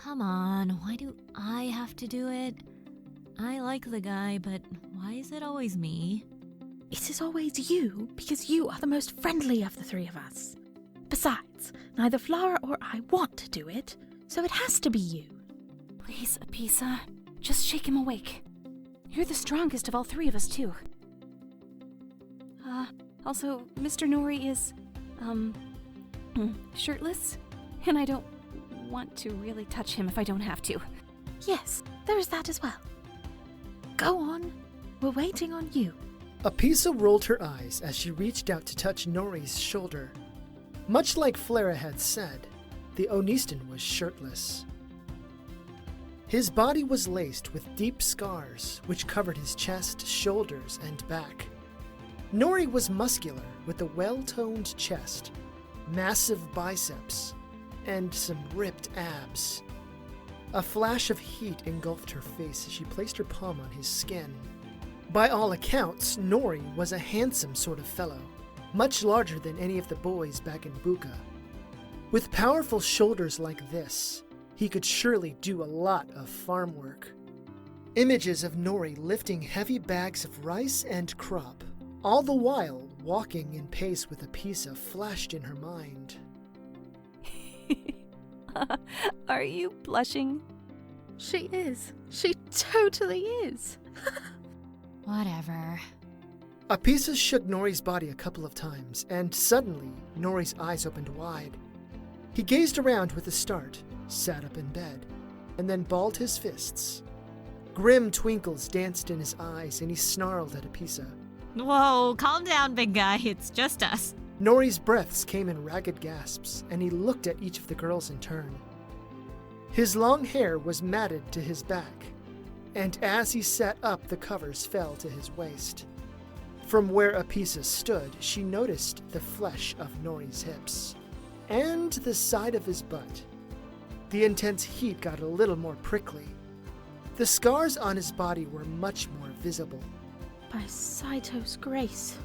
Come on, why do I have to do it? I like the guy, but why is it always me? It is always you, because you are the most friendly of the three of us. Besides, neither Flara or I want to do it, so it has to be you. Please, Apisa, just shake him awake. You're the strongest of all three of us, too. Also, Mr. Nori is, shirtless, and I don't want to really touch him if I don't have to. Yes, there is that as well. Go on, we're waiting on you. Apisa rolled her eyes as she reached out to touch Nori's shoulder. Much like Flara had said, the Onistan was shirtless. His body was laced with deep scars, which covered his chest, shoulders, and back. Nori was muscular, with a well-toned chest, massive biceps, and some ripped abs. A flash of heat engulfed her face as she placed her palm on his skin. By all accounts, Nori was a handsome sort of fellow, much larger than any of the boys back in Buka. With powerful shoulders like this, he could surely do a lot of farm work. Images of Nori lifting heavy bags of rice and crop, all the while walking in pace with Apisa, flashed in her mind. Are you blushing? She is. She totally is. Whatever. Apisa shook Nori's body a couple of times, and suddenly, Nori's eyes opened wide. He gazed around with a start, sat up in bed, and then balled his fists. Grim twinkles danced in his eyes, and he snarled at Apisa. Whoa, calm down, big guy. It's just us. Nori's breaths came in ragged gasps, and he looked at each of the girls in turn. His long hair was matted to his back, and as he sat up, the covers fell to his waist. From where Apisa stood, she noticed the flesh of Nori's hips, and the side of his butt. The intense heat got a little more prickly. The scars on his body were much more visible. By Saito's grace.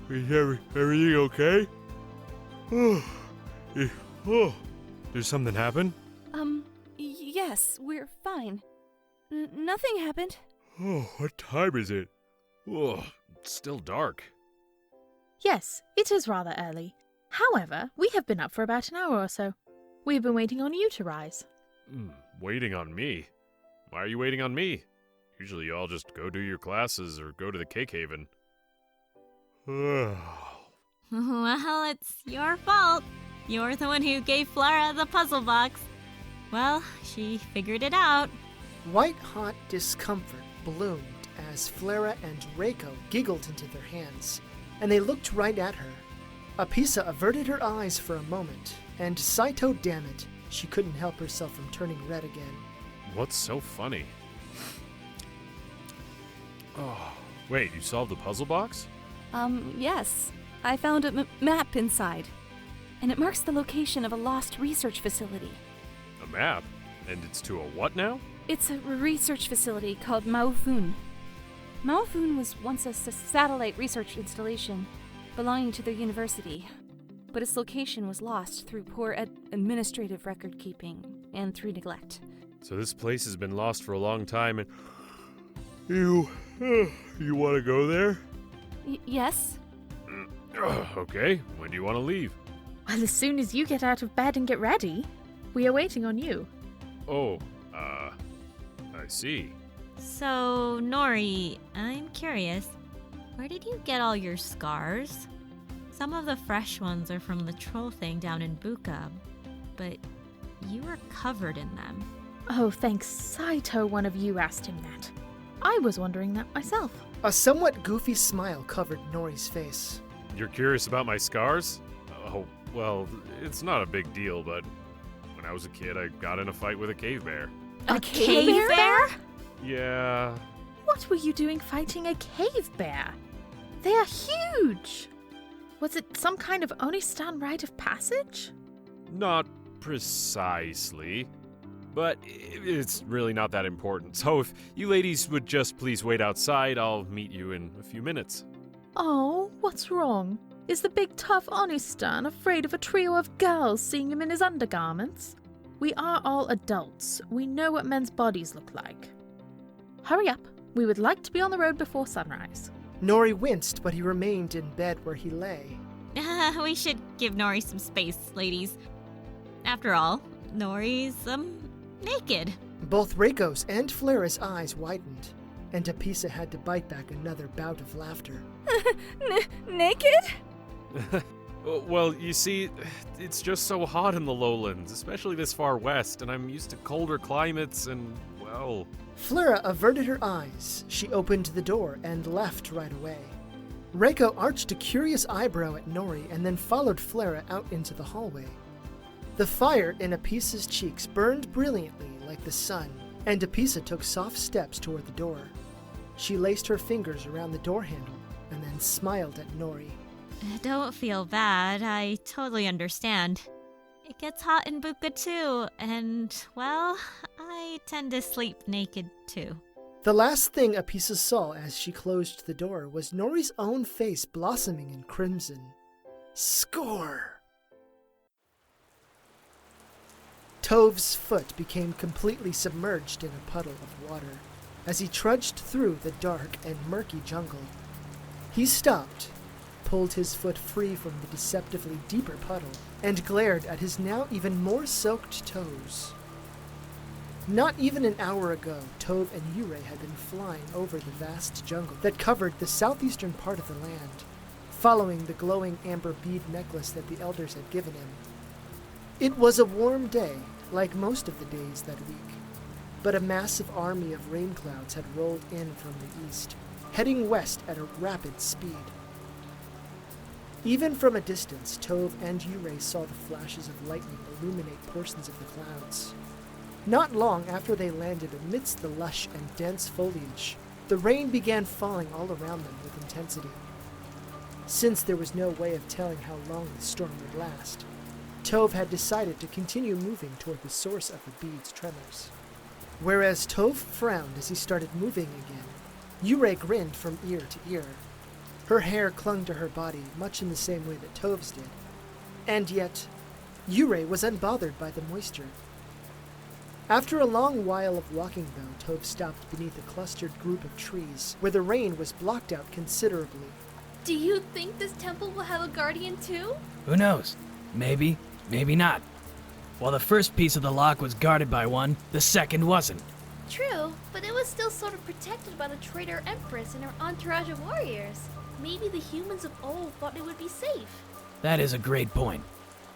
Is everything okay? Did something happen? Yes, we're fine. Nothing happened. Oh, what time is it? Oh, it's still dark. Yes, it is rather early. However, we have been up for about an hour or so. We have been waiting on you to rise. Waiting on me? Why are you waiting on me? Usually you all just go do your classes or go to the Cake Haven. Well, it's your fault. You're the one who gave Flara the puzzle box. Well, she figured it out. White-hot discomfort bloomed as Flara and Rayko giggled into their hands, and they looked right at her. Apisa averted her eyes for a moment, and Saito, damn it, she couldn't help herself from turning red again. What's so funny? Oh, wait, you solved the puzzle box? Yes. I found a map inside, and it marks the location of a lost research facility. A map? And it's to a what now? It's a research facility called Maofun. Maofun was once a satellite research installation belonging to the university, but its location was lost through poor administrative record keeping and through neglect. So this place has been lost for a long time and... You want to go there? Yes. Okay, when do you want to leave? Well, as soon as you get out of bed and get ready. We are waiting on you. Oh, I see. So, Nori, I'm curious. Where did you get all your scars? Some of the fresh ones are from the troll thing down in Buka, but you were covered in them. Oh, thanks Saito one of you asked him that. I was wondering that myself. A somewhat goofy smile covered Nori's face. You're curious about my scars? Oh, well, it's not a big deal, but when I was a kid, I got in a fight with a cave bear. A cave bear? Yeah. What were you doing fighting a cave bear? They are huge! Was it some kind of Onistan rite of passage? Not precisely, but it's really not that important. So if you ladies would just please wait outside, I'll meet you in a few minutes. Oh, what's wrong? Is the big tough Onistan afraid of a trio of girls seeing him in his undergarments? We are all adults. We know what men's bodies look like. Hurry up. We would like to be on the road before sunrise. Nori winced, but he remained in bed where he lay. We should give Nori some space, ladies. After all, Nori's, naked. Both Rayko's and Flara's eyes widened, and Apisa had to bite back another bout of laughter. Naked? Well, you see, it's just so hot in the lowlands, especially this far west, and I'm used to colder climates and, well... Flara averted her eyes. She opened the door and left right away. Rayko arched a curious eyebrow at Nori and then followed Flara out into the hallway. The fire in Apisa's cheeks burned brilliantly like the sun, and Apisa took soft steps toward the door. She laced her fingers around the door handle and then smiled at Nori. Don't feel bad. I totally understand. It gets hot in Buka too, and, well, I tend to sleep naked too. The last thing Apisa saw as she closed the door was Nori's own face blossoming in crimson. Score! Tov's foot became completely submerged in a puddle of water as he trudged through the dark and murky jungle. He stopped, pulled his foot free from the deceptively deeper puddle, and glared at his now even more soaked toes. Not even an hour ago, Tove and Yurei had been flying over the vast jungle that covered the southeastern part of the land, following the glowing amber bead necklace that the elders had given him. It was a warm day, like most of the days that week, but a massive army of rain clouds had rolled in from the east, heading west at a rapid speed. Even from a distance, Tove and Yurei saw the flashes of lightning illuminate portions of the clouds. Not long after they landed amidst the lush and dense foliage, the rain began falling all around them with intensity. Since there was no way of telling how long the storm would last, Tove had decided to continue moving toward the source of the bead's tremors. Whereas Tove frowned as he started moving again, Yurei grinned from ear to ear. Her hair clung to her body much in the same way that Tove's did, and yet Yurei was unbothered by the moisture. After a long while of walking, though, Tove stopped beneath a clustered group of trees where the rain was blocked out considerably. Do you think this temple will have a guardian too? Who knows? Maybe, maybe not. While the first piece of the lock was guarded by one, the second wasn't. True, but it was still sort of protected by the traitor empress and her entourage of warriors. Maybe the humans of old thought it would be safe. That is a great point.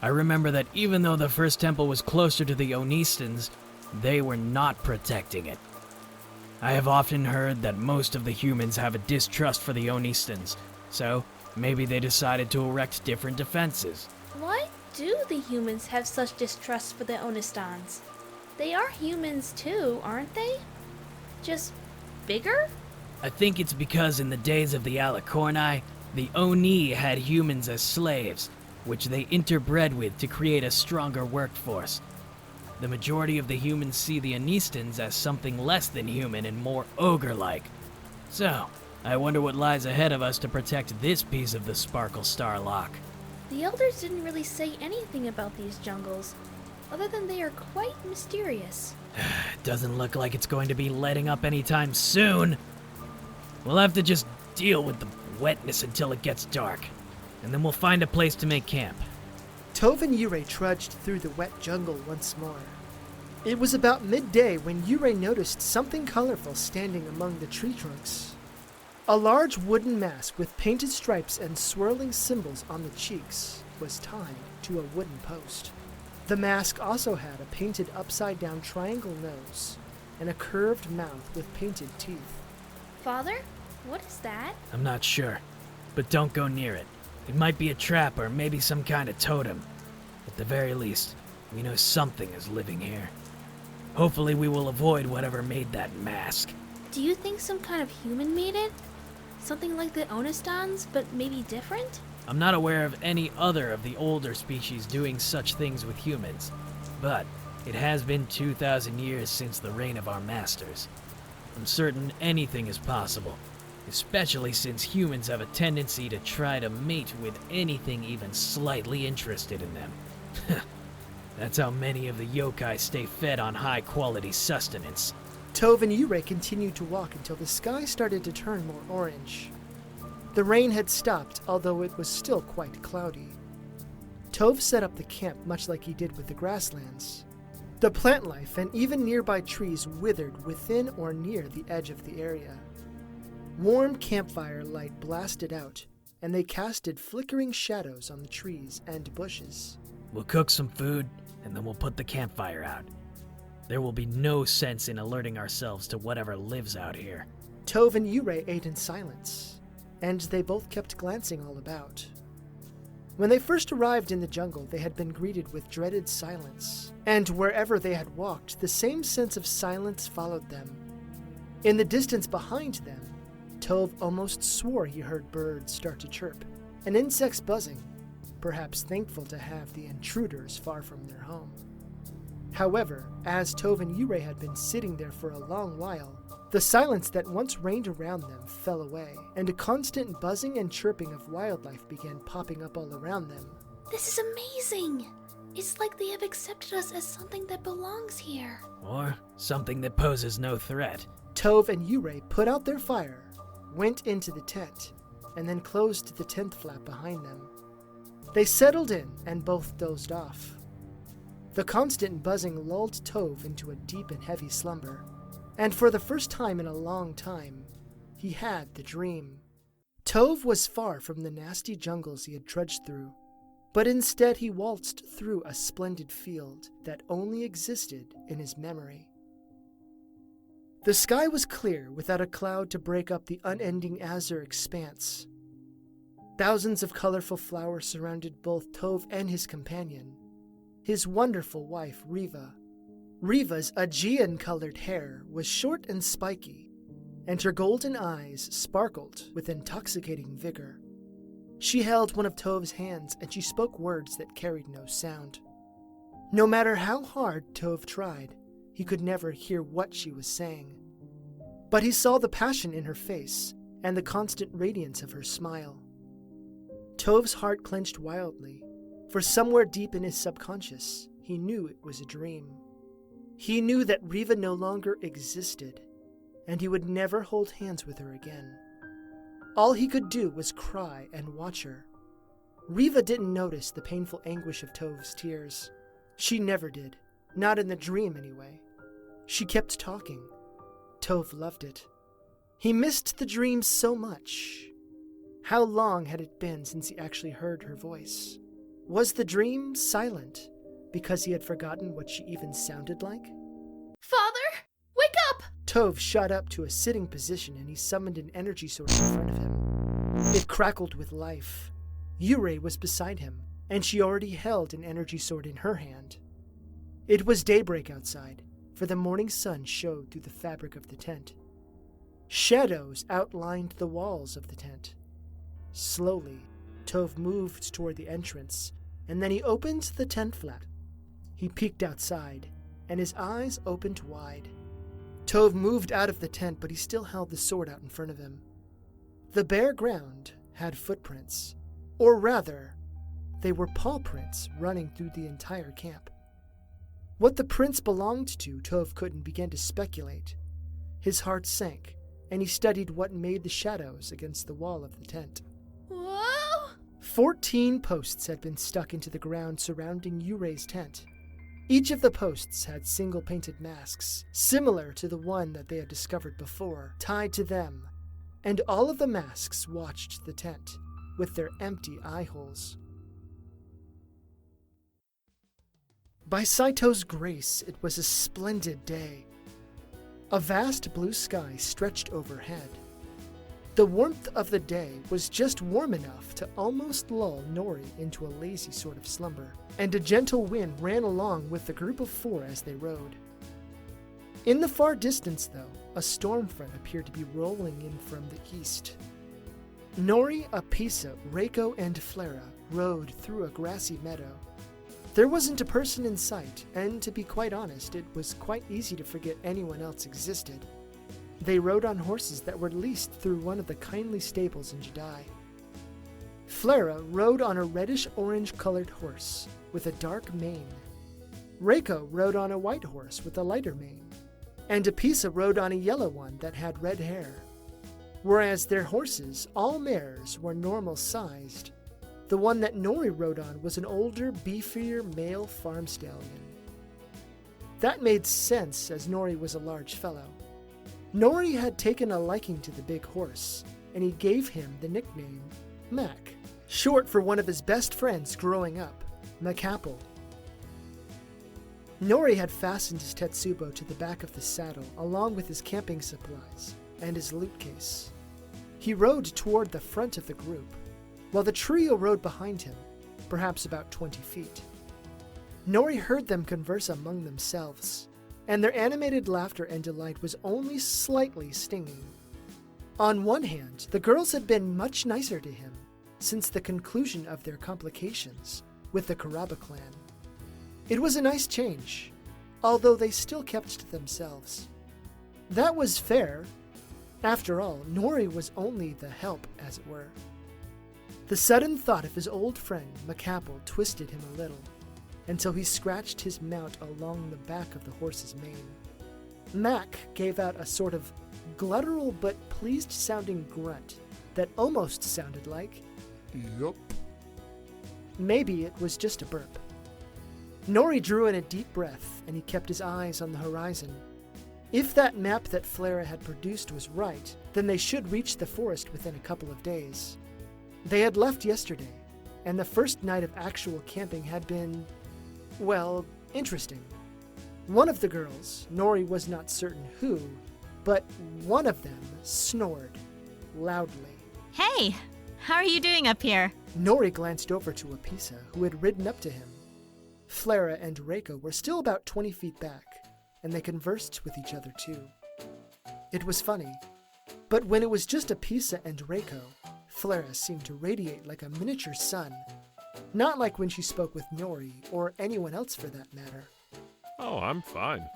I remember that even though the first temple was closer to the Onistans, they were not protecting it. I have often heard that most of the humans have a distrust for the Onistans, so maybe they decided to erect different defenses. Why do the humans have such distrust for the Onistans? They are humans too, aren't they? Just bigger? I think it's because in the days of the Alicorni, the Oni had humans as slaves, which they interbred with to create a stronger workforce. The majority of the humans see the Onistans as something less than human and more ogre-like. So, I wonder what lies ahead of us to protect this piece of the Sparkle Star Lock. The elders didn't really say anything about these jungles, other than they are quite mysterious. It doesn't look like it's going to be letting up anytime soon. We'll have to just deal with the wetness until it gets dark, and then we'll find a place to make camp. Tove and Yurei trudged through the wet jungle once more. It was about midday when Yurei noticed something colorful standing among the tree trunks. A large wooden mask with painted stripes and swirling symbols on the cheeks was tied to a wooden post. The mask also had a painted upside-down triangle nose and a curved mouth with painted teeth. Father, what is that? I'm not sure, but don't go near it. It might be a trap or maybe some kind of totem. At the very least, we know something is living here. Hopefully we will avoid whatever made that mask. Do you think some kind of human made it? Something like the Onistans, but maybe different? I'm not aware of any other of the older species doing such things with humans, but it has been 2,000 years since the reign of our masters. I'm certain anything is possible, especially since humans have a tendency to try to mate with anything even slightly interested in them. That's how many of the yokai stay fed on high-quality sustenance. Tove and Yurei continued to walk until the sky started to turn more orange. The rain had stopped, although it was still quite cloudy. Tove set up the camp much like he did with the grasslands. The plant life and even nearby trees withered within or near the edge of the area. Warm campfire light blasted out, and they casted flickering shadows on the trees and bushes. We'll cook some food, and then we'll put the campfire out. There will be no sense in alerting ourselves to whatever lives out here. Tove and Yurei ate in silence, and they both kept glancing all about. When they first arrived in the jungle, they had been greeted with dreaded silence, and wherever they had walked, the same sense of silence followed them. In the distance behind them, Tove almost swore he heard birds start to chirp, and insects buzzing, perhaps thankful to have the intruders far from their home. However, as Tove and Yurei had been sitting there for a long while, the silence that once reigned around them fell away, and a constant buzzing and chirping of wildlife began popping up all around them. This is amazing! It's like they have accepted us as something that belongs here. Or something that poses no threat. Tove and Yurei put out their fire, went into the tent, and then closed the tent flap behind them. They settled in and both dozed off. The constant buzzing lulled Tove into a deep and heavy slumber, and for the first time in a long time, he had the dream. Tove was far from the nasty jungles he had trudged through, but instead he waltzed through a splendid field that only existed in his memory. The sky was clear without a cloud to break up the unending azure expanse. Thousands of colorful flowers surrounded both Tove and his companion, his wonderful wife, Riva. Riva's Aegean-colored hair was short and spiky, and her golden eyes sparkled with intoxicating vigor. She held one of Tove's hands, and she spoke words that carried no sound. No matter how hard Tove tried, he could never hear what she was saying. But he saw the passion in her face and the constant radiance of her smile. Tove's heart clenched wildly, for somewhere deep in his subconscious, he knew it was a dream. He knew that Riva no longer existed, and he would never hold hands with her again. All he could do was cry and watch her. Riva didn't notice the painful anguish of Tove's tears. She never did, not in the dream anyway. She kept talking. Tove loved it. He missed the dream so much. How long had it been since he actually heard her voice? Was the dream silent because he had forgotten what she even sounded like? Father, wake up! Tove shot up to a sitting position and he summoned an energy sword in front of him. It crackled with life. Yurei was beside him, and she already held an energy sword in her hand. It was daybreak outside, for the morning sun showed through the fabric of the tent. Shadows outlined the walls of the tent. Slowly, Tove moved toward the entrance, and then he opened the tent flap. He peeked outside, and his eyes opened wide. Tove moved out of the tent, but he still held the sword out in front of him. The bare ground had footprints, or rather, they were paw prints running through the entire camp. What the prints belonged to, Tove couldn't begin to speculate. His heart sank, and he studied what made the shadows against the wall of the tent. Whoa! 14 posts had been stuck into the ground surrounding Yurei's tent. Each of the posts had single painted masks, similar to the one that they had discovered before, tied to them, and all of the masks watched the tent, with their empty eye holes. By Saito's grace, it was a splendid day. A vast blue sky stretched overhead. The warmth of the day was just warm enough to almost lull Nori into a lazy sort of slumber, and a gentle wind ran along with the group of 4 as they rode. In the far distance, though, a storm front appeared to be rolling in from the east. Nori, Apisa, Rayko, and Flara rode through a grassy meadow. There wasn't a person in sight, and to be quite honest, it was quite easy to forget anyone else existed. They rode on horses that were leased through one of the kindly stables in Jedi. Flara rode on a reddish-orange-colored horse with a dark mane. Rayko rode on a white horse with a lighter mane, and Apisa rode on a yellow one that had red hair. Whereas their horses, all mares, were normal-sized, the one that Nori rode on was an older, beefier male farm stallion. That made sense, as Nori was a large fellow. Nori had taken a liking to the big horse, and he gave him the nickname Mac, short for one of his best friends growing up, Macapple. Nori had fastened his Tetsubo to the back of the saddle along with his camping supplies and his loot case. He rode toward the front of the group, while the trio rode behind him, perhaps about 20 feet. Nori heard them converse among themselves, and their animated laughter and delight was only slightly stinging. On one hand, the girls had been much nicer to him since the conclusion of their complications with the Karaba clan. It was a nice change, although they still kept to themselves. That was fair. After all, Nori was only the help, as it were. The sudden thought of his old friend, Macapple, twisted him a little, until he scratched his mount along the back of the horse's mane. Mac gave out a sort of guttural but pleased-sounding grunt that almost sounded like, "Yup." Maybe it was just a burp. Nori drew in a deep breath, and he kept his eyes on the horizon. If that map that Flara had produced was right, then they should reach the forest within a couple of days. They had left yesterday, and the first night of actual camping had been, well, interesting. One of the girls, Nori was not certain who, but one of them snored loudly. Hey, how are you doing up here? Nori glanced over to Apisa, who had ridden up to him. Flara and Rayko were still about 20 feet back, and they conversed with each other too. It was funny, but when it was just Apisa and Rayko, Flara seemed to radiate like a miniature sun, not like when she spoke with Nori, or anyone else for that matter. Oh, I'm fine.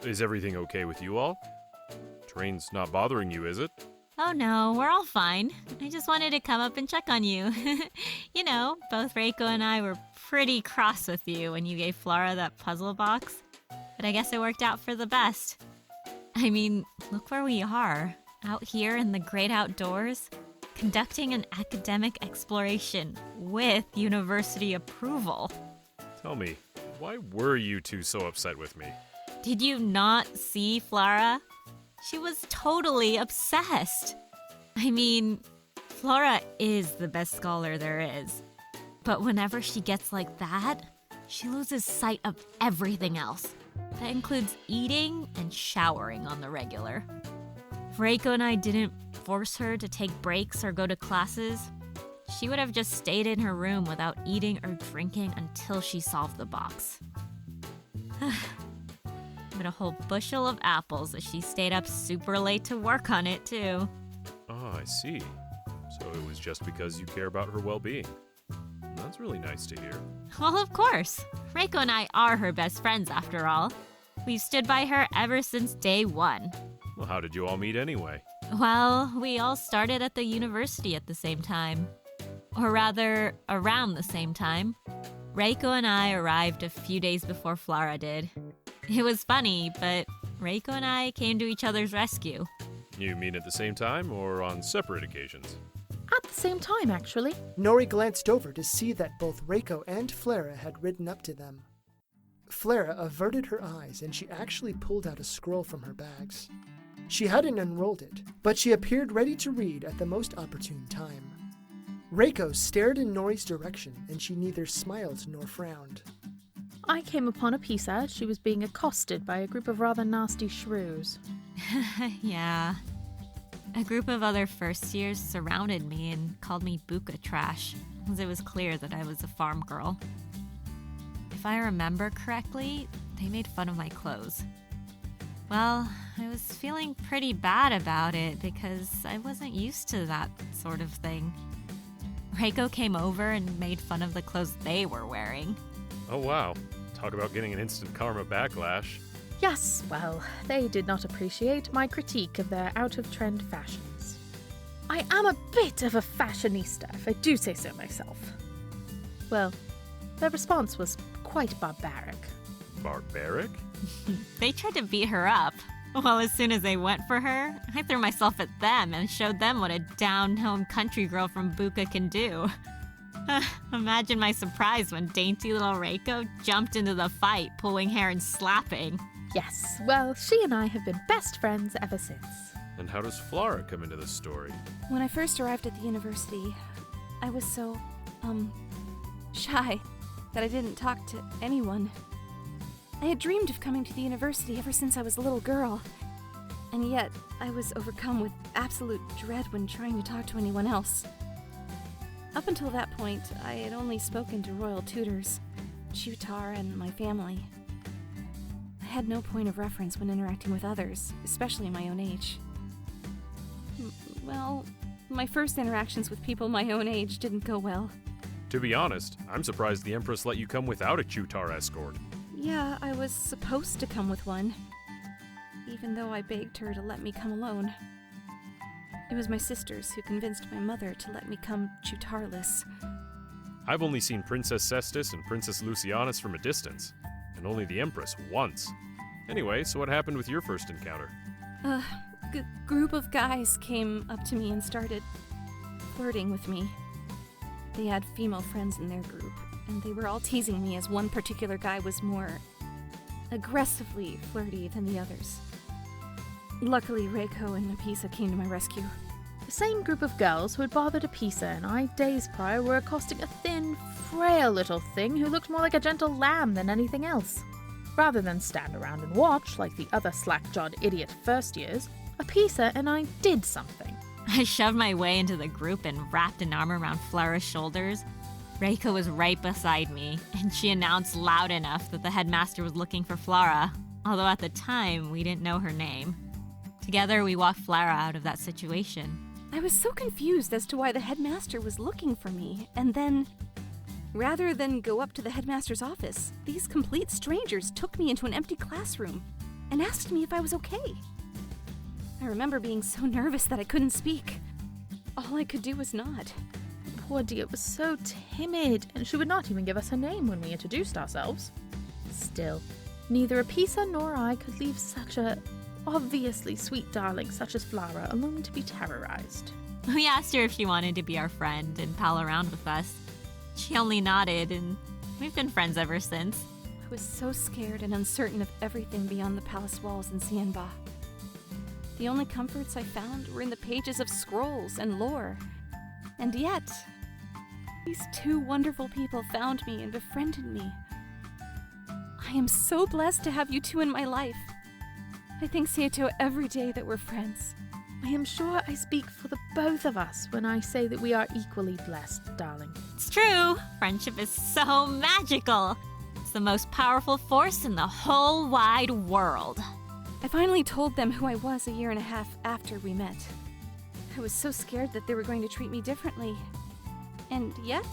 Is everything okay with you all? Train's not bothering you, is it? Oh no, we're all fine. I just wanted to come up and check on you. You know, both Rayko and I were pretty cross with you when you gave Flara that puzzle box, but I guess it worked out for the best. I mean, look where we are, out here in the great outdoors, conducting an academic exploration with university approval. Tell me, why were you two so upset with me? Did you not see Flara? She was totally obsessed. I mean, Flara is the best scholar there is. But whenever she gets like that, she loses sight of everything else. That includes eating and showering on the regular. If Rayko and I didn't force her to take breaks or go to classes, she would have just stayed in her room without eating or drinking until she solved the box. But a whole bushel of apples as she stayed up super late to work on it, too. Oh, I see. So it was just because you care about her well-being. That's really nice to hear. Well, of course. Rayko and I are her best friends, after all. We've stood by her ever since day one. Well, how did you all meet anyway? Well, we all started at the university at the same time. Or rather, around the same time. Rayko and I arrived a few days before Flara did. It was funny, but Rayko and I came to each other's rescue. You mean at the same time or on separate occasions? At the same time, actually. Nori glanced over to see that both Rayko and Flara had ridden up to them. Flara averted her eyes, and she actually pulled out a scroll from her bags. She hadn't unrolled it, but she appeared ready to read at the most opportune time. Rayko stared in Nori's direction, and she neither smiled nor frowned. I came upon Apisa. She was being accosted by a group of rather nasty shrews. Yeah. A group of other first years surrounded me and called me buka trash, as it was clear that I was a farm girl. If I remember correctly, they made fun of my clothes. Well, I was feeling pretty bad about it because I wasn't used to that sort of thing. Rayko came over and made fun of the clothes they were wearing. Oh wow, talk about getting an instant karma backlash. Yes, well, they did not appreciate my critique of their out-of-trend fashions. I am a bit of a fashionista, if I do say so myself. Well, their response was quite barbaric. Barbaric? They tried to beat her up. Well, as soon as they went for her, I threw myself at them and showed them what a down-home country girl from Buka can do. Imagine my surprise when dainty little Rayko jumped into the fight, pulling hair and slapping. Yes, well, she and I have been best friends ever since. And how does Flara come into this story? When I first arrived at the university, I was so, shy that I didn't talk to anyone. I had dreamed of coming to the university ever since I was a little girl, and yet I was overcome with absolute dread when trying to talk to anyone else. Up until that point, I had only spoken to royal tutors, Chutar, and my family. I had no point of reference when interacting with others, especially my own age. Well, my first interactions with people my own age didn't go well. To be honest, I'm surprised the Empress let you come without a Chutar escort. Yeah, I was supposed to come with one, even though I begged her to let me come alone. It was my sisters who convinced my mother to let me come Chutarless. I've only seen Princess Cestus and Princess Lucianus from a distance, and only the Empress once. Anyway, so what happened with your first encounter? A group of guys came up to me and started flirting with me. They had female friends in their group, and they were all teasing me as one particular guy was more aggressively flirty than the others. Luckily, Rayko and Apisa came to my rescue. The same group of girls who had bothered Apisa and I days prior were accosting a thin, frail little thing who looked more like a gentle lamb than anything else. Rather than stand around and watch like the other slack-jawed idiot first years, Apisa and I did something. I shoved my way into the group and wrapped an arm around Flara's shoulders. Rayko was right beside me, and she announced loud enough that the headmaster was looking for Flara, although at the time we didn't know her name. Together, we walked Flara out of that situation. I was so confused as to why the headmaster was looking for me, and then, rather than go up to the headmaster's office, these complete strangers took me into an empty classroom and asked me if I was okay. I remember being so nervous that I couldn't speak. All I could do was nod. Poor dear was so timid, and she would not even give us her name when we introduced ourselves. Still, neither Apisa nor I could leave such a obviously sweet darling such as Flara alone to be terrorized. We asked her if she wanted to be our friend and pal around with us. She only nodded, and we've been friends ever since. I was so scared and uncertain of everything beyond the palace walls in Xianba. The only comforts I found were in the pages of scrolls and lore. And yet, these two wonderful people found me and befriended me. I am so blessed to have you two in my life. I thank Saito every day that we're friends. I am sure I speak for the both of us when I say that we are equally blessed, darling. It's true. Friendship is so magical. It's the most powerful force in the whole wide world. I finally told them who I was a year and a half after we met. I was so scared that they were going to treat me differently. And yet,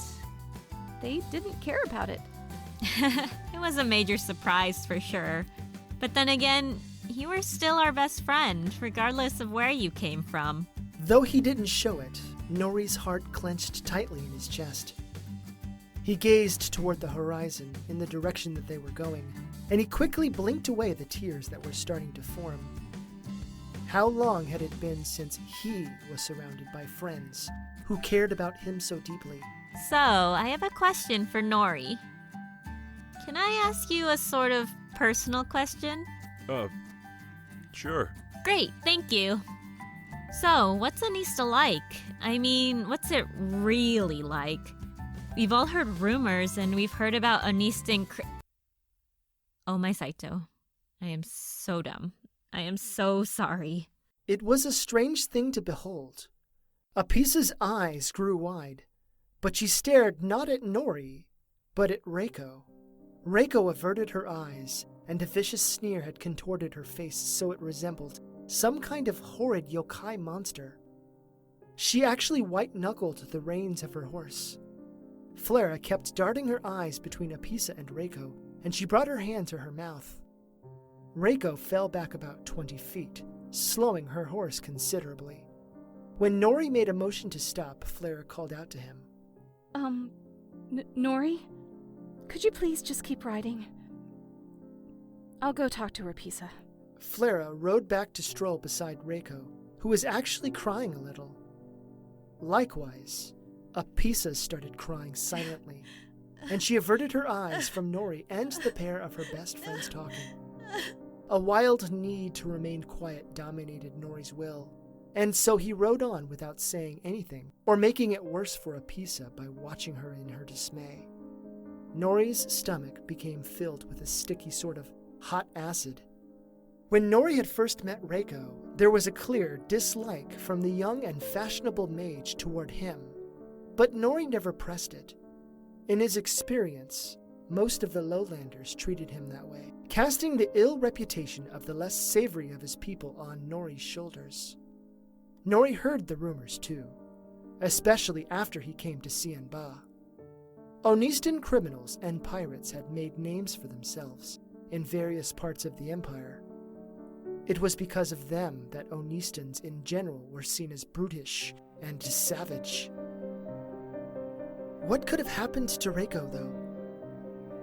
they didn't care about it. It was a major surprise for sure. But then again, you were still our best friend, regardless of where you came from. Though he didn't show it, Nori's heart clenched tightly in his chest. He gazed toward the horizon, in the direction that they were going, and he quickly blinked away the tears that were starting to form. How long had it been since he was surrounded by friends who cared about him so deeply? So, I have a question for Nori. Can I ask you a sort of personal question? Sure. Great, thank you. So, what's Anista like? I mean, what's it really like? We've all heard rumors, and we've heard about Anista Oh, my Saito. I am so dumb. I am so sorry. It was a strange thing to behold. Apisa's eyes grew wide, but she stared not at Nori, but at Rayko. Rayko averted her eyes, and a vicious sneer had contorted her face so it resembled some kind of horrid yokai monster. She actually white-knuckled the reins of her horse. Flara kept darting her eyes between Apisa and Rayko, and she brought her hand to her mouth. Rayko fell back about 20 feet, slowing her horse considerably. When Nori made a motion to stop, Flara called out to him. Nori? Could you please just keep riding? I'll go talk to her, Apisa. Flara rode back to stroll beside Rayko, who was actually crying a little. Likewise, Apisa started crying silently, and she averted her eyes from Nori and the pair of her best friends talking. A wild need to remain quiet dominated Nori's will, and so he rode on without saying anything, or making it worse for Apisa by watching her in her dismay. Nori's stomach became filled with a sticky sort of hot acid. When Nori had first met Rayko, there was a clear dislike from the young and fashionable mage toward him, but Nori never pressed it. In his experience, most of the lowlanders treated him that way, casting the ill reputation of the less savory of his people on Nori's shoulders. Nori heard the rumors too, especially after he came to Xianba. Onistan criminals and pirates had made names for themselves in various parts of the empire. It was because of them that Onistans in general were seen as brutish and savage. What could have happened to Rayko, though?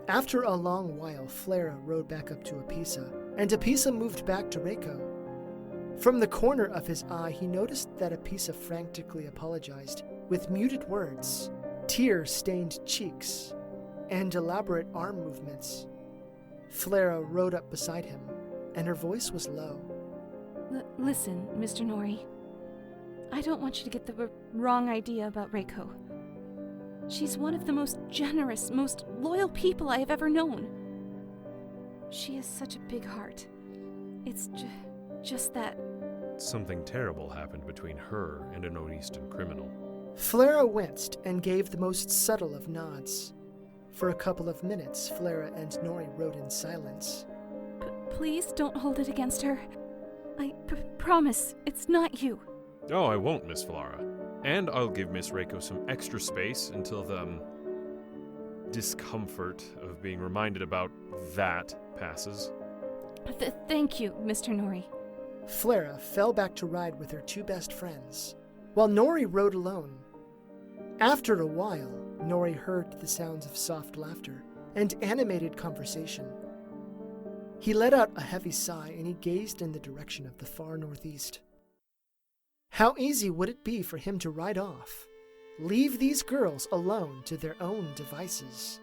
After a long while, Flara rode back up to Apisa, and Apisa moved back to Rayko. From the corner of his eye, he noticed that Apisa frantically apologized, with muted words, tear-stained cheeks, and elaborate arm movements. Flara rode up beside him, and her voice was low. Listen, Mr. Nori. I don't want you to get the wrong idea about Rayko. She's one of the most generous, most loyal people I have ever known. She has such a big heart. It's just that... Something terrible happened between her and an Onistan criminal. Flara winced and gave the most subtle of nods. For a couple of minutes, Flara and Nori rode in silence. Please don't hold it against her. I promise, it's not you. Oh, I won't, Miss Flara. And I'll give Miss Rayko some extra space until the discomfort of being reminded about that passes. Thank you, Mr. Nori. Flara fell back to ride with her two best friends, while Nori rode alone. After a while, Nori heard the sounds of soft laughter and animated conversation. He let out a heavy sigh and he gazed in the direction of the far northeast. How easy would it be for him to ride off, leave these girls alone to their own devices,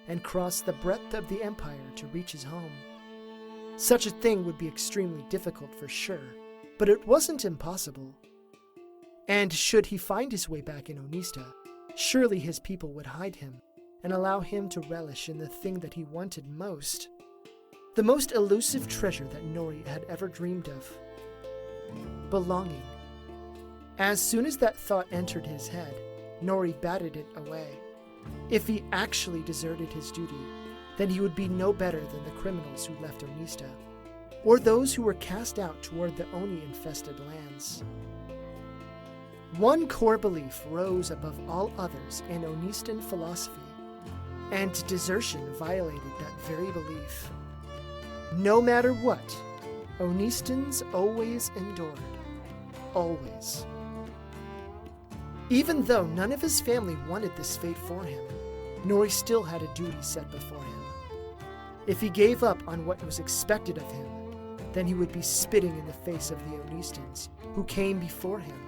and cross the breadth of the empire to reach his home? Such a thing would be extremely difficult for sure, but it wasn't impossible. And should he find his way back in Onista, surely his people would hide him and allow him to relish in the thing that he wanted most. The most elusive treasure that Nori had ever dreamed of. Belonging. As soon as that thought entered his head, Nori batted it away. If he actually deserted his duty, then he would be no better than the criminals who left Onista, or those who were cast out toward the Oni-infested lands. One core belief rose above all others in Onistan philosophy, and desertion violated that very belief. No matter what, Onistans always endured. Always. Even though none of his family wanted this fate for him, Nori still had a duty set before him. If he gave up on what was expected of him, then he would be spitting in the face of the Onistans who came before him.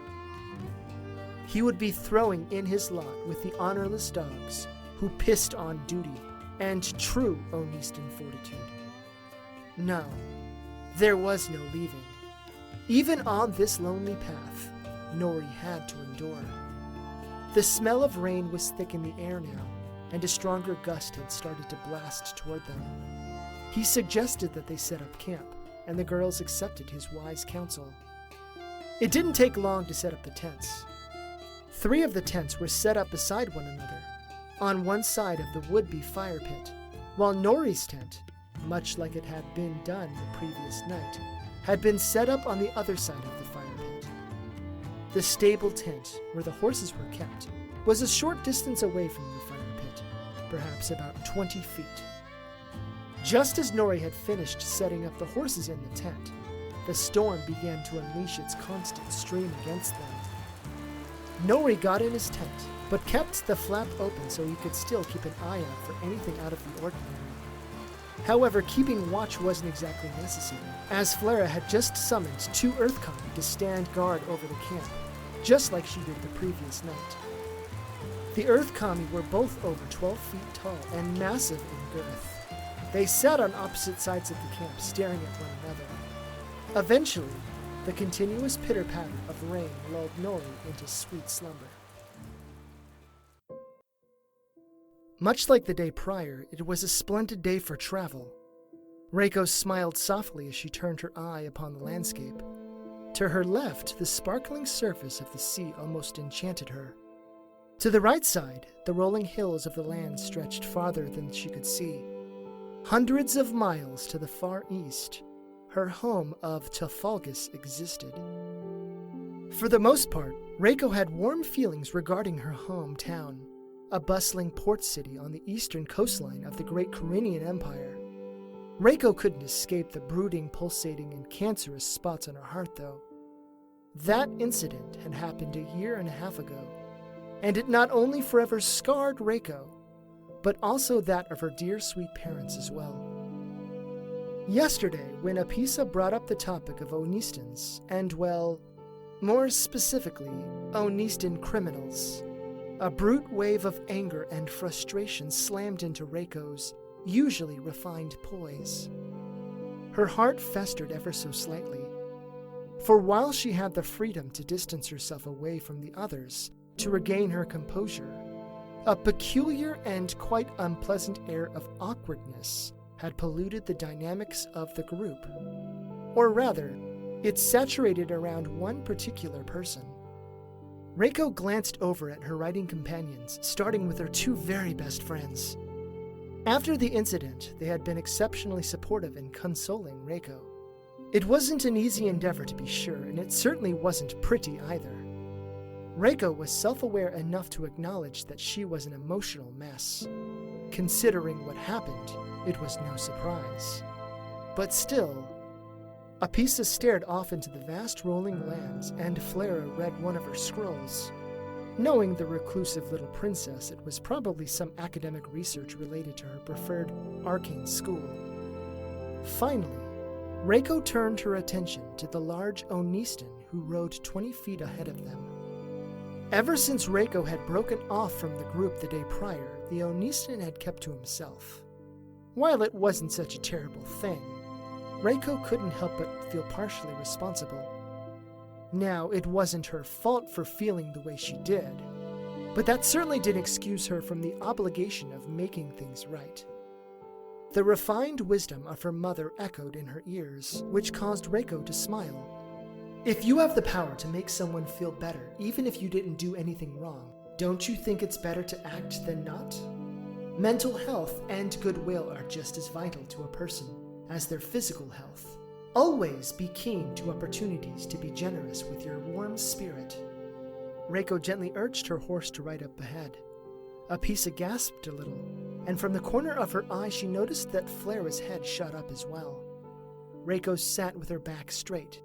He would be throwing in his lot with the honorless dogs who pissed on duty and true Onistan fortitude. No, there was no leaving. Even on this lonely path, Nori had to endure. The smell of rain was thick in the air now, and a stronger gust had started to blast toward them. He suggested that they set up camp, and the girls accepted his wise counsel. It didn't take long to set up the tents. 3 of the tents were set up beside one another, on one side of the would-be fire pit, while Nori's tent, much like it had been done the previous night, had been set up on the other side of the fire pit. The stable tent, where the horses were kept, was a short distance away from the fire pit, perhaps about 20 feet. Just as Nori had finished setting up the horses in the tent, the storm began to unleash its constant stream against them. Nori got in his tent, but kept the flap open so he could still keep an eye out for anything out of the ordinary. However, keeping watch wasn't exactly necessary, as Flara had just summoned 2 Earth Kami to stand guard over the camp, just like she did the previous night. The Earth Kami were both over 12 feet tall and massive in girth. They sat on opposite sides of the camp, staring at one another. Eventually, the continuous pitter-patter of rain lulled Nori into sweet slumber. Much like the day prior, it was a splendid day for travel. Rayko smiled softly as she turned her eye upon the landscape. To her left, the sparkling surface of the sea almost enchanted her. To the right side, the rolling hills of the land stretched farther than she could see. Hundreds of miles to the far east, her home of Tafalgus existed. For the most part, Rayko had warm feelings regarding her hometown, a bustling port city on the eastern coastline of the great Corinian Empire. Rayko couldn't escape the brooding, pulsating, and cancerous spots on her heart, though. That incident had happened a year and a half ago, and it not only forever scarred Rayko, but also that of her dear sweet parents as well. Yesterday, when Apisa brought up the topic of Onistans, and well, more specifically, Onistan criminals, a brute wave of anger and frustration slammed into Rayko's usually refined poise. Her heart festered ever so slightly, for while she had the freedom to distance herself away from the others to regain her composure, a peculiar and quite unpleasant air of awkwardness had polluted the dynamics of the group. Or rather, it saturated around one particular person. Rayko glanced over at her riding companions, starting with her 2 very best friends. After the incident, they had been exceptionally supportive in consoling Rayko. It wasn't an easy endeavor, to be sure, and it certainly wasn't pretty either. Rayko was self-aware enough to acknowledge that she was an emotional mess. Considering what happened, it was no surprise. But still, Apisa stared off into the vast rolling lands, and Flara read one of her scrolls. Knowing the reclusive little princess, it was probably some academic research related to her preferred arcane school. Finally, Rayko turned her attention to the large Onistan who rode 20 feet ahead of them. Ever since Rayko had broken off from the group the day prior, the Onistan had kept to himself. While it wasn't such a terrible thing, Rayko couldn't help but feel partially responsible. Now, it wasn't her fault for feeling the way she did, but that certainly didn't excuse her from the obligation of making things right. The refined wisdom of her mother echoed in her ears, which caused Rayko to smile. If you have the power to make someone feel better, even if you didn't do anything wrong, don't you think it's better to act than not? Mental health and goodwill are just as vital to a person as their physical health. Always be keen to opportunities to be generous with your warm spirit. Rayko gently urged her horse to ride up ahead. Apisa gasped a little, and from the corner of her eye she noticed that Flara's head shot up as well. Rayko sat with her back straight.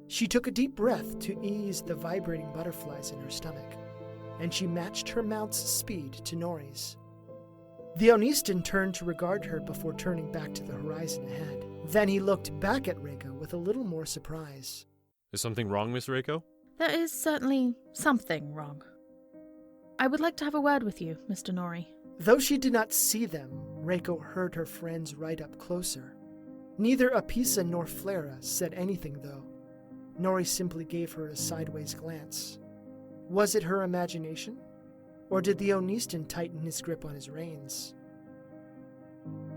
She took a deep breath to ease the vibrating butterflies in her stomach, and she matched her mount's speed to Nori's. The Onistan turned to regard her before turning back to the horizon ahead. Then he looked back at Rayko with a little more surprise. Is something wrong, Miss Rayko? There is certainly something wrong. I would like to have a word with you, Mr. Nori. Though she did not see them, Rayko heard her friends ride up closer. Neither Apisa nor Flara said anything, though. Nori simply gave her a sideways glance. Was it her imagination? Or did the Onistan tighten his grip on his reins?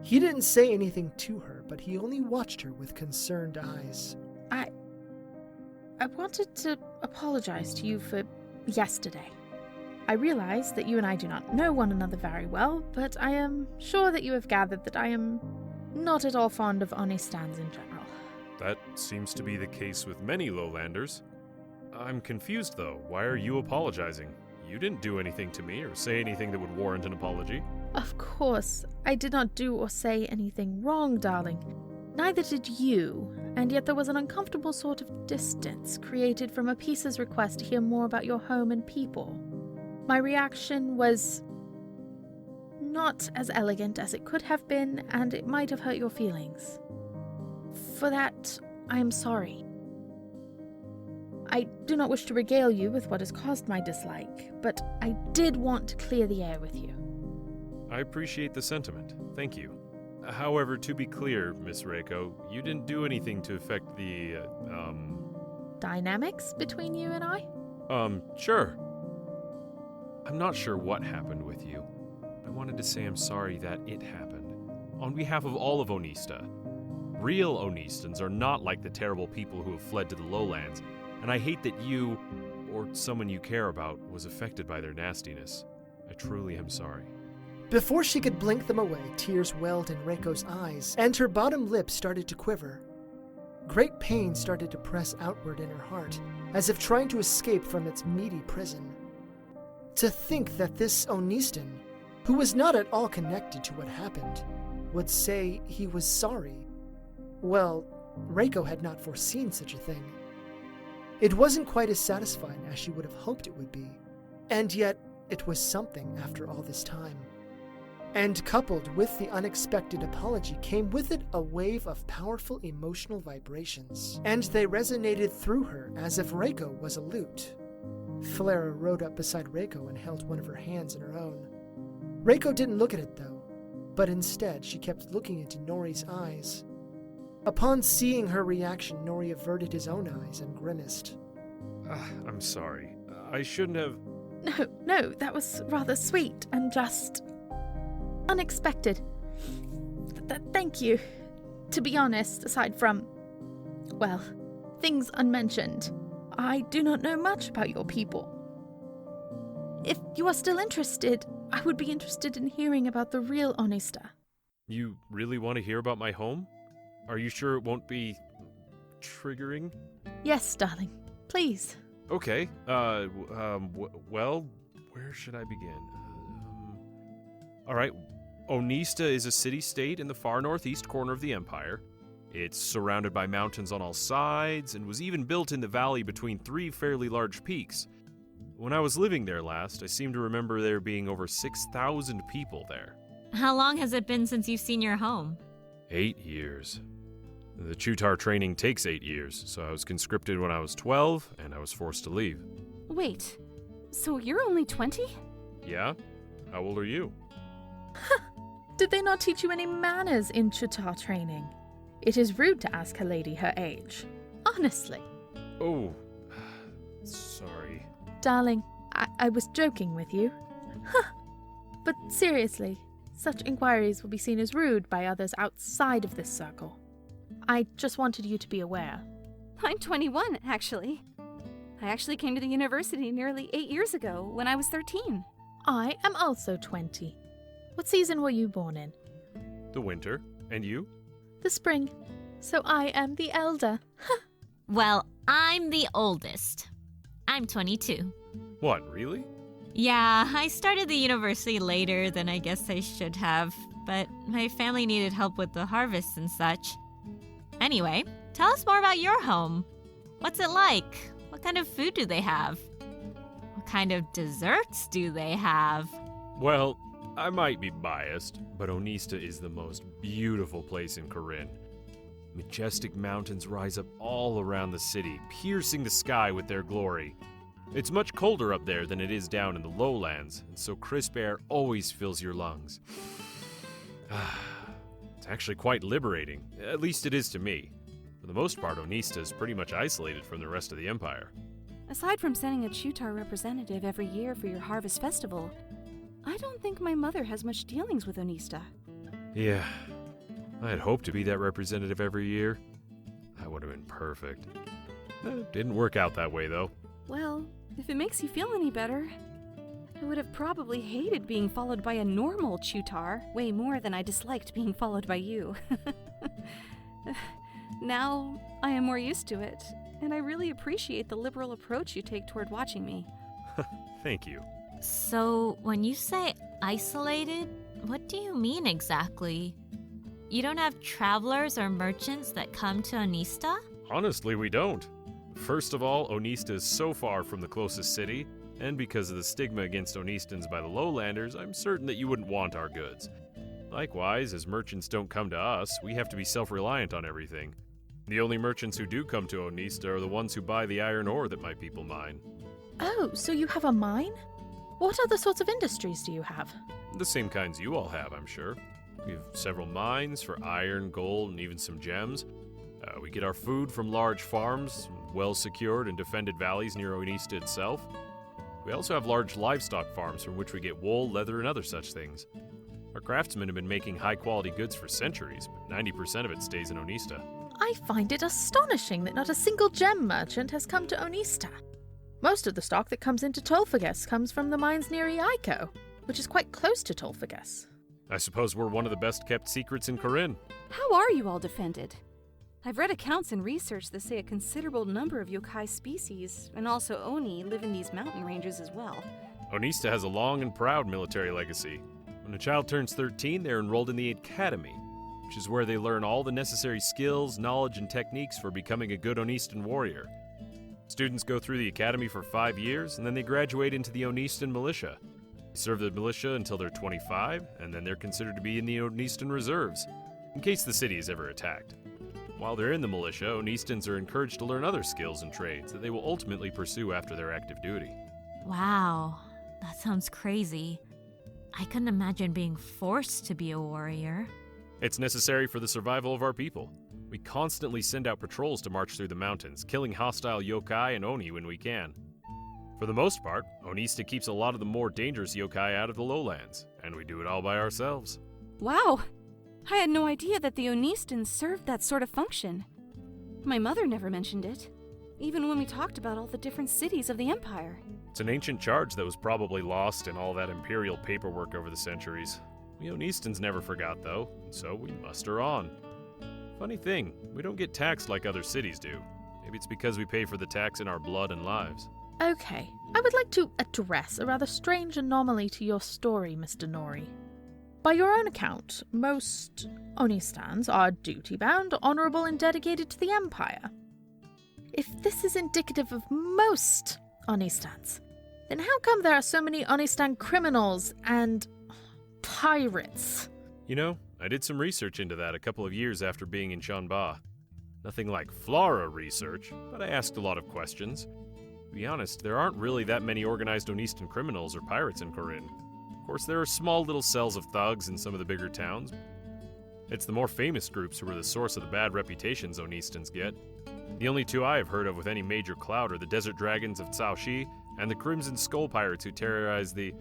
He didn't say anything to her, but he only watched her with concerned eyes. I wanted to apologize to you for yesterday. I realize that you and I do not know one another very well, but I am sure that you have gathered that I am not at all fond of Onistans in general. That seems to be the case with many lowlanders. I'm confused, though. Why are you apologizing? You didn't do anything to me or say anything that would warrant an apology. Of course, I did not do or say anything wrong, darling. Neither did you, and yet there was an uncomfortable sort of distance created from Apisa's request to hear more about your home and people. My reaction was not as elegant as it could have been, and it might have hurt your feelings. For that, I am sorry. I do not wish to regale you with what has caused my dislike, but I did want to clear the air with you. I appreciate the sentiment. Thank you. However, to be clear, Miss Rayko, you didn't do anything to affect the, Dynamics between you and I? Sure. I'm not sure what happened with you. I wanted to say I'm sorry that it happened. On behalf of all of Onista. Real Onistans are not like the terrible people who have fled to the lowlands, and I hate that you, or someone you care about, was affected by their nastiness. I truly am sorry. Before she could blink them away, tears welled in Rayko's eyes, and her bottom lip started to quiver. Great pain started to press outward in her heart, as if trying to escape from its meaty prison. To think that this Onistan, who was not at all connected to what happened, would say he was sorry. Well, Rayko had not foreseen such a thing. It wasn't quite as satisfying as she would have hoped it would be, and yet it was something after all this time. And coupled with the unexpected apology came with it a wave of powerful emotional vibrations, and they resonated through her as if Rayko was a lute. Flara rode up beside Rayko and held one of her hands in her own. Rayko didn't look at it though, but instead she kept looking into Nori's eyes. Upon seeing her reaction, Nori averted his own eyes and grimaced. I'm sorry. I shouldn't have... No, that was rather sweet and just... unexpected. Thank you. To be honest, aside from... well, things unmentioned, I do not know much about your people. If you are still interested, I would be interested in hearing about the real Onista. You really want to hear about my home? Are you sure it won't be... triggering? Yes, darling. Please. Okay, well, where should I begin? Alright, Onista is a city-state in the far northeast corner of the Empire. It's surrounded by mountains on all sides, and was even built in the valley between three fairly large peaks. When I was living there last, I seem to remember there being over 6,000 people there. How long has it been since you've seen your home? 8 years. The Chutar training takes 8 years, so I was conscripted when I was 12, and I was forced to leave. Wait, so you're only 20? Yeah? How old are you? Did they not teach you any manners in Chutar training? It is rude to ask a lady her age. Honestly. Oh, sorry. Darling, I was joking with you. But seriously, such inquiries will be seen as rude by others outside of this circle. I just wanted you to be aware. I'm 21, actually. I actually came to the university nearly 8 years ago when I was 13. I am also 20. What season were you born in? The winter. And you? The spring. So I am the elder. Well, I'm the oldest. I'm 22. What, really? Yeah, I started the university later than I guess I should have, but my family needed help with the harvests and such. Anyway, tell us more about your home. What's it like? What kind of food do they have? What kind of desserts do they have? Well, I might be biased, but Onista is the most beautiful place in Corinne. Majestic mountains rise up all around the city, piercing the sky with their glory. It's much colder up there than it is down in the lowlands, and so crisp air always fills your lungs. It's actually quite liberating, at least it is to me. For the most part, Onista is pretty much isolated from the rest of the Empire. Aside from sending a Chutar representative every year for your harvest festival, I don't think my mother has much dealings with Onista. Yeah, I had hoped to be that representative every year. That would have been perfect. Didn't work out that way, though. Well, if it makes you feel any better, I would have probably hated being followed by a normal Chutar way more than I disliked being followed by you. Now, I am more used to it, and I really appreciate the liberal approach you take toward watching me. Thank you. So, when you say isolated, what do you mean exactly? You don't have travelers or merchants that come to Onista? Honestly, we don't. First of all, Onista is so far from the closest city, and because of the stigma against Onistans by the lowlanders, I'm certain that you wouldn't want our goods. Likewise, as merchants don't come to us, we have to be self-reliant on everything. The only merchants who do come to Onista are the ones who buy the iron ore that my people mine. Oh, so you have a mine? What other sorts of industries do you have? The same kinds you all have, I'm sure. We have several mines for iron, gold, and even some gems. We get our food from large farms, well-secured and defended valleys near Onista itself. We also have large livestock farms from which we get wool, leather, and other such things. Our craftsmen have been making high-quality goods for centuries, but 90% of it stays in Onista. I find it astonishing that not a single gem merchant has come to Onista. Most of the stock that comes into Tolfages comes from the mines near Rayko, which is quite close to Tolfages. I suppose we're one of the best-kept secrets in Corinne. How are you all defended? I've read accounts and research that say a considerable number of yokai species, and also Oni, live in these mountain ranges as well. Onista has a long and proud military legacy. When a child turns 13, they're enrolled in the Academy, which is where they learn all the necessary skills, knowledge, and techniques for becoming a good Onistan warrior. Students go through the Academy for 5 years, and then they graduate into the Onistan Militia. They serve the militia until they're 25, and then they're considered to be in the Onistan Reserves, in case the city is ever attacked. While they're in the militia, Onistans are encouraged to learn other skills and trades that they will ultimately pursue after their active duty. Wow, that sounds crazy. I couldn't imagine being forced to be a warrior. It's necessary for the survival of our people. We constantly send out patrols to march through the mountains, killing hostile yokai and oni when we can. For the most part, Onista keeps a lot of the more dangerous yokai out of the lowlands, and we do it all by ourselves. Wow! I had no idea that the Onistans served that sort of function. My mother never mentioned it, even when we talked about all the different cities of the Empire. It's an ancient charge that was probably lost in all that imperial paperwork over the centuries. We Onistans never forgot, though, and so we muster on. Funny thing, we don't get taxed like other cities do. Maybe it's because we pay for the tax in our blood and lives. Okay, I would like to address a rather strange anomaly to your story, Mr. Nori. By your own account, most Onistans are duty-bound, honorable, and dedicated to the Empire. If this is indicative of most Onistans, then how come there are so many Onistan criminals and pirates? You know, I did some research into that a couple of years after being in Shanba. Nothing like Flara research, but I asked a lot of questions. To be honest, there aren't really that many organized Onistan criminals or pirates in Corinne. Of course, there are small little cells of thugs in some of the bigger towns. It's the more famous groups who are the source of the bad reputations Onistans get. The only two I have heard of with any major clout are the Desert Dragons of Caoxi and the Crimson Skull Pirates who terrorize the,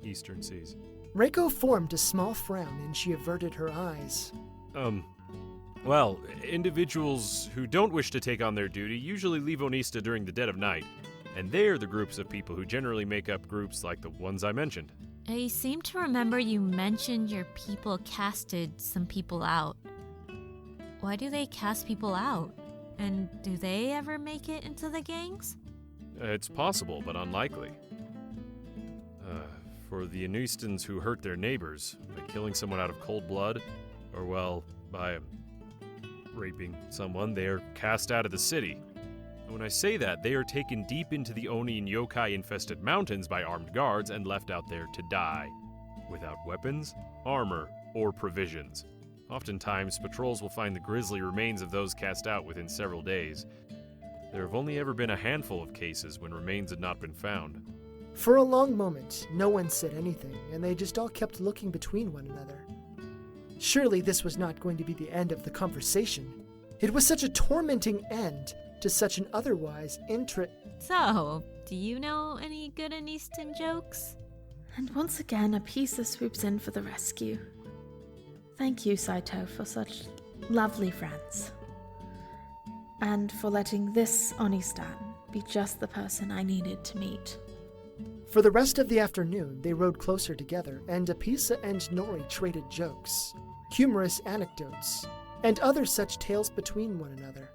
Eastern Seas. Rayko formed a small frown and she averted her eyes. Well, individuals who don't wish to take on their duty usually leave Onista during the dead of night, and they're the groups of people who generally make up groups like the ones I mentioned. I seem to remember you mentioned your people casted some people out. Why do they cast people out? And do they ever make it into the gangs? It's possible, but unlikely. For the Onistans who hurt their neighbors by killing someone out of cold blood, or, well, by raping someone, they are cast out of the city. And when I say that, they are taken deep into the Oni and yokai-infested mountains by armed guards and left out there to die, without weapons, armor, or provisions. Oftentimes, patrols will find the grisly remains of those cast out within several days. There have only ever been a handful of cases when remains had not been found. For a long moment, no one said anything, and they just all kept looking between one another. Surely this was not going to be the end of the conversation. It was such a tormenting end to such an otherwise So, do you know any good Onistan jokes? And once again, Apisa swoops in for the rescue. Thank you, Saito, for such lovely friends. And for letting this Onistan be just the person I needed to meet. For the rest of the afternoon, they rode closer together, and Apisa and Nori traded jokes, humorous anecdotes, and other such tales between one another.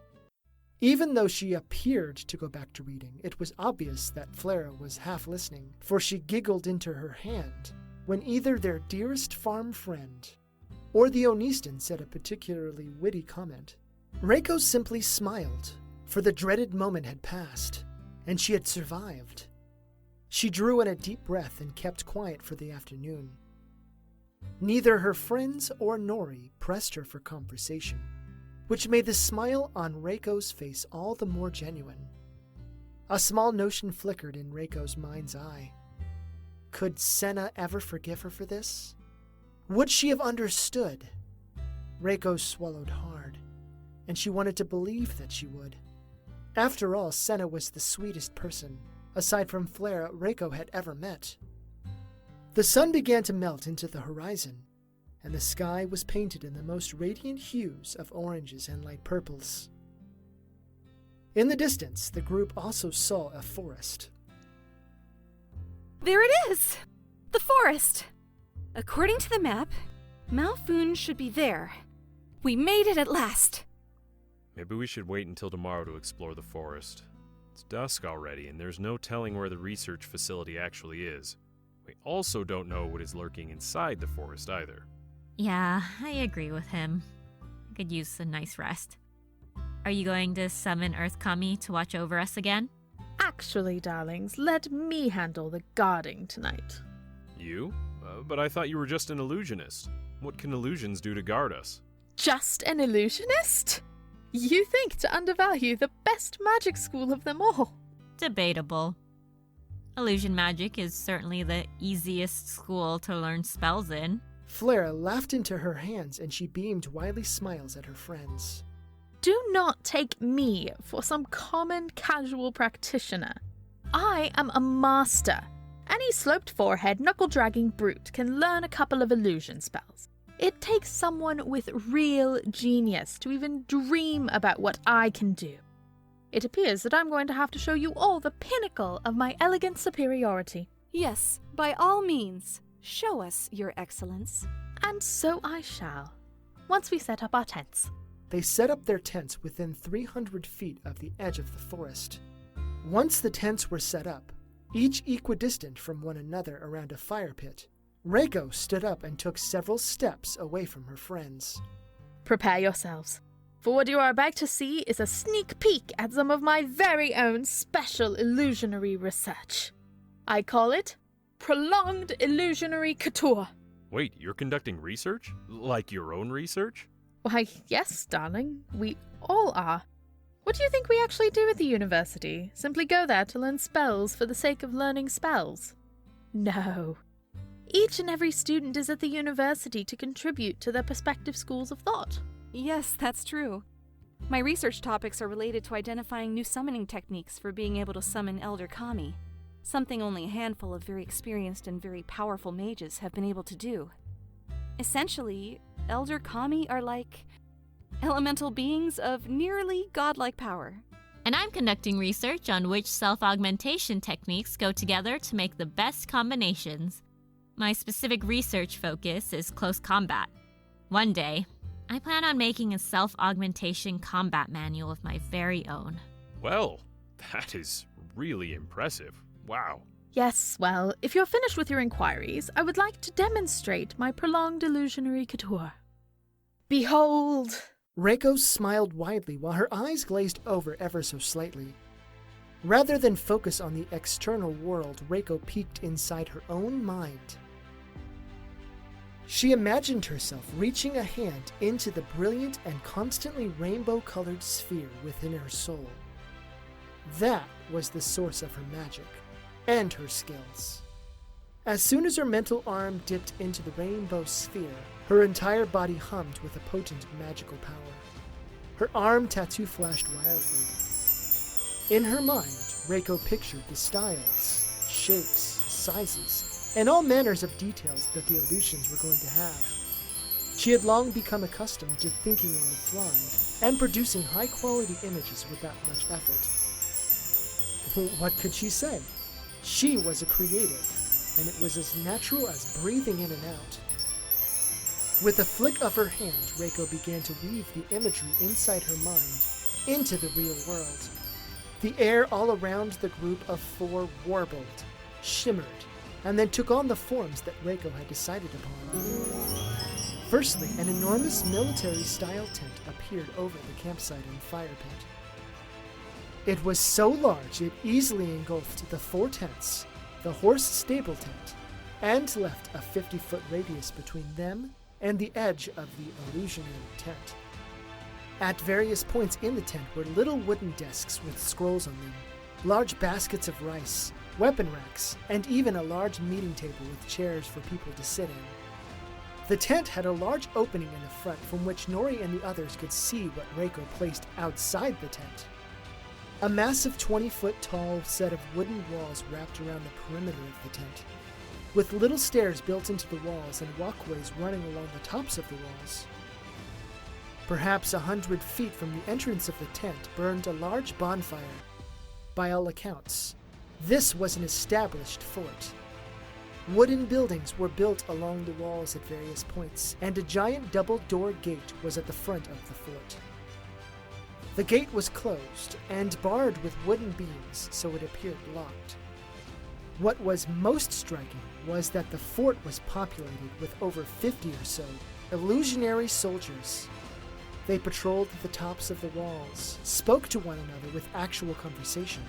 Even though she appeared to go back to reading, it was obvious that Flara was half listening, for she giggled into her hand when either their dearest farm friend or the Onistan said a particularly witty comment. Rayko simply smiled, for the dreaded moment had passed, and she had survived. She drew in a deep breath and kept quiet for the afternoon. Neither her friends or Nori pressed her for conversation, which made the smile on Rayko's face all the more genuine. A small notion flickered in Rayko's mind's eye. Could Senna ever forgive her for this? Would she have understood? Rayko swallowed hard, and she wanted to believe that she would. After all, Senna was the sweetest person, aside from Flara, Rayko had ever met. The sun began to melt into the horizon, and the sky was painted in the most radiant hues of oranges and light purples. In the distance, the group also saw a forest. There it is! The forest! According to the map, Malfoon should be there. We made it at last! Maybe we should wait until tomorrow to explore the forest. It's dusk already, and there's no telling where the research facility actually is. We also don't know what is lurking inside the forest either. Yeah, I agree with him. I could use a nice rest. Are you going to summon Earth Kami to watch over us again? Actually, darlings, let me handle the guarding tonight. You? But I thought you were just an illusionist. What can illusions do to guard us? Just an illusionist? You think to undervalue the best magic school of them all. Debatable. Illusion magic is certainly the easiest school to learn spells in. Flara laughed into her hands and she beamed wily smiles at her friends. Do not take me for some common casual practitioner. I am a master. Any sloped forehead, knuckle-dragging brute can learn a couple of illusion spells. It takes someone with real genius to even dream about what I can do. It appears that I'm going to have to show you all the pinnacle of my elegant superiority. Yes, by all means, show us, Your Excellence. And so I shall, once we set up our tents. They set up their tents within 300 feet of the edge of the forest. Once the tents were set up, each equidistant from one another around a fire pit, Rayko stood up and took several steps away from her friends. Prepare yourselves, for what you are about to see is a sneak peek at some of my very own special illusionary research. I call it prolonged illusionary couture. Wait, you're conducting research? Like your own research? Why, yes, darling, we all are. What do you think we actually do at the university? Simply go there to learn spells for the sake of learning spells? No. Each and every student is at the university to contribute to their prospective schools of thought. Yes, that's true. My research topics are related to identifying new summoning techniques for being able to summon Elder Kami, something only a handful of very experienced and very powerful mages have been able to do. Essentially, Elder Kami are like elemental beings of nearly godlike power. And I'm conducting research on which self-augmentation techniques go together to make the best combinations. My specific research focus is close combat. One day, I plan on making a self-augmentation combat manual of my very own. Well, that is really impressive. Wow. Yes, well, if you're finished with your inquiries, I would like to demonstrate my prolonged illusionary couture. Behold! Rayko smiled widely while her eyes glazed over ever so slightly. Rather than focus on the external world, Rayko peeked inside her own mind. She imagined herself reaching a hand into the brilliant and constantly rainbow-colored sphere within her soul. That was the source of her magic, and her skills. As soon as her mental arm dipped into the rainbow sphere, her entire body hummed with a potent magical power. Her arm tattoo flashed wildly. In her mind, Rayko pictured the styles, shapes, sizes, and all manners of details that the illusions were going to have. She had long become accustomed to thinking on the fly and producing high-quality images without much effort. What could she say? She was a creative, and it was as natural as breathing in and out. With a flick of her hand, Rayko began to weave the imagery inside her mind into the real world. The air all around the group of four warbled, shimmered, and then took on the forms that Rayko had decided upon. Firstly, an enormous military-style tent appeared over the campsite and fire pit. It was so large it easily engulfed the 4 tents, the horse stable tent, and left a 50-foot radius between them and the edge of the illusionary tent. At various points in the tent were little wooden desks with scrolls on them, large baskets of rice, weapon racks, and even a large meeting table with chairs for people to sit in. The tent had a large opening in the front from which Nori and the others could see what Rayko placed outside the tent. A massive 20-foot tall set of wooden walls wrapped around the perimeter of the tent, with little stairs built into the walls and walkways running along the tops of the walls. Perhaps 100 feet from the entrance of the tent burned a large bonfire. By all accounts, this was an established fort. Wooden buildings were built along the walls at various points, and a giant double-door gate was at the front of the fort. The gate was closed and barred with wooden beams, so it appeared locked. What was most striking was that the fort was populated with over 50 or so illusionary soldiers. They patrolled the tops of the walls, spoke to one another with actual conversation,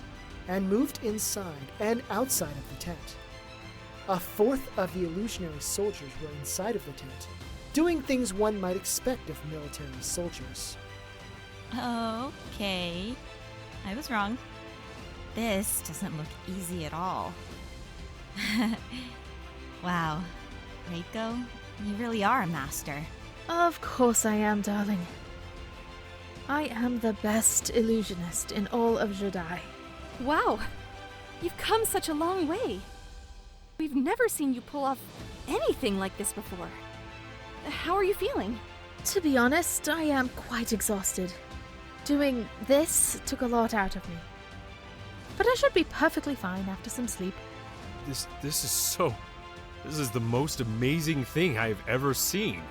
and moved inside and outside of the tent. A fourth of the illusionary soldiers were inside of the tent, doing things one might expect of military soldiers. Okay. I was wrong. This doesn't look easy at all. Wow. Rayko, you really are a master. Of course I am, darling. I am the best illusionist in all of Jedi. Wow! You've come such a long way. We've never seen you pull off anything like this before. How are you feeling? To be honest, I am quite exhausted. Doing this took a lot out of me. But I should be perfectly fine after some sleep. This is the most amazing thing I've ever seen.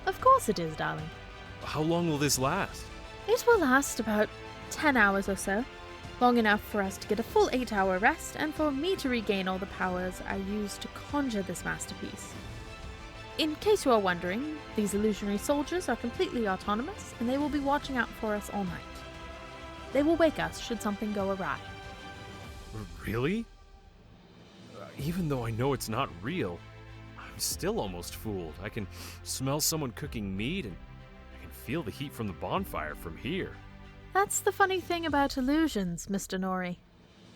Of course it is, darling. How long will this last? It will last about 10 hours or so. Long enough for us to get a full 8-hour rest and for me to regain all the powers I used to conjure this masterpiece. In case you are wondering, these illusionary soldiers are completely autonomous and they will be watching out for us all night. They will wake us should something go awry. Really? Even though I know it's not real, I'm still almost fooled. I can smell someone cooking meat and I can feel the heat from the bonfire from here. That's the funny thing about illusions, Mr. Nori.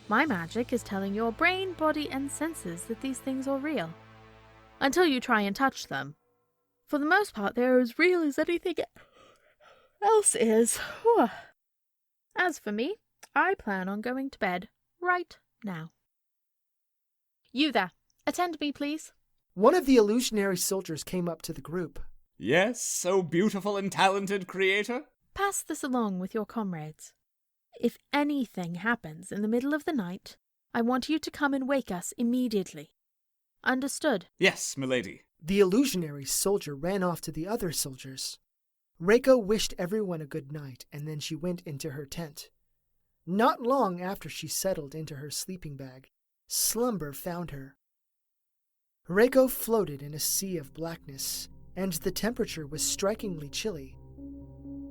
My magic is telling your brain, body, and senses that these things are real. Until you try and touch them. For the most part, they're as real as anything else is. As for me, I plan on going to bed right now. You there. Attend me, please. One of the illusionary soldiers came up to the group. Yes, oh beautiful and talented creator? Pass this along with your comrades. If anything happens in the middle of the night, I want you to come and wake us immediately. Understood? Yes, milady. The illusionary soldier ran off to the other soldiers. Rayko wished everyone a good night, and then she went into her tent. Not long after she settled into her sleeping bag, slumber found her. Rayko floated in a sea of blackness, and the temperature was strikingly chilly.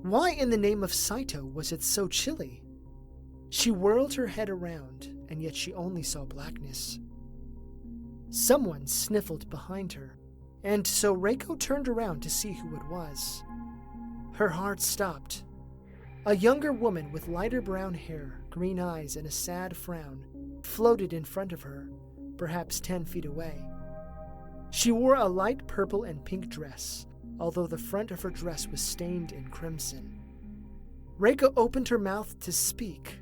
Why in the name of Saito was it so chilly? She whirled her head around, and yet she only saw blackness. Someone sniffled behind her, and so Rayko turned around to see who it was. Her heart stopped. A younger woman with lighter brown hair, green eyes, and a sad frown floated in front of her, perhaps 10 feet away. She wore a light purple and pink dress, although the front of her dress was stained in crimson. Rayko opened her mouth to speak.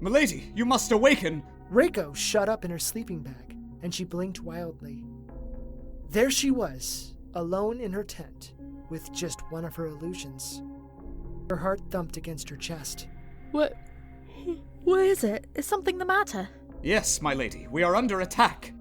Milady, you must awaken! Rayko shot up in her sleeping bag, and she blinked wildly. There she was, alone in her tent, with just one of her illusions. Her heart thumped against her chest. What is it? Is something the matter? Yes, my lady, we are under attack.